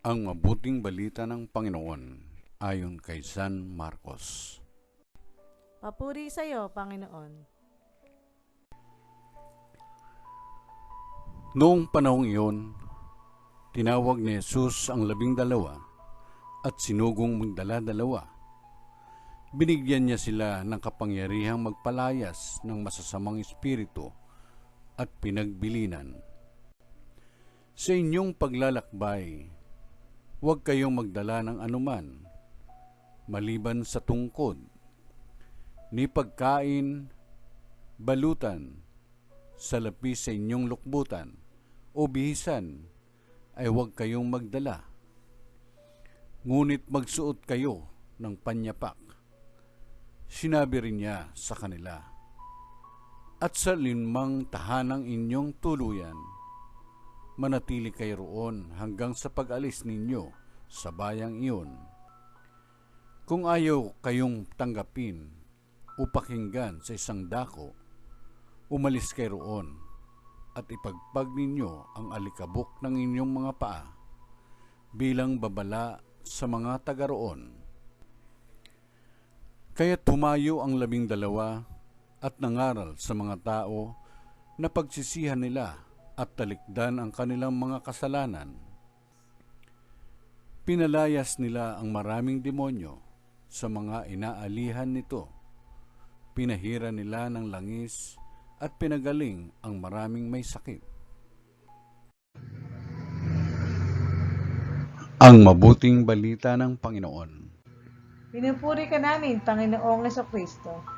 Ang mabuting balita ng Panginoon ayon kay San Marcos. Papuri sa iyo, Panginoon. Noong panahong iyon, tinawag ni Jesus ang 12 at sinugong magdala-dalawa. Binigyan niya sila ng kapangyarihang magpalayas ng masasamang espiritu at pinagbilinan. Sa inyong paglalakbay, huwag kayong magdala ng anuman, maliban sa tungkod, ni pagkain, balutan, salapi sa inyong lukbutan, o bihisan, ay huwag kayong magdala. Ngunit magsuot kayo ng panyapak. Sinabi rin niya sa kanila, at sa limang tahanang inyong tuluyan, manatili kayo roon hanggang sa pag-alis ninyo sa bayang iyon. Kung ayaw kayong tanggapin o pakinggan sa isang dako, umalis kayo roon at ipagpag ninyo ang alikabok ng inyong mga paa bilang babala sa mga taga roon. Kaya tumayo ang 12 at nangaral sa mga tao na pagsisihan nila at talikdan ang kanilang mga kasalanan. Pinalayas nila ang maraming demonyo sa mga inaalihan nito. Pinahira nila ng langis at pinagaling ang maraming may sakit. Ang mabuting balita ng Panginoon. Pinupuri ka namin, Panginoong Kristo.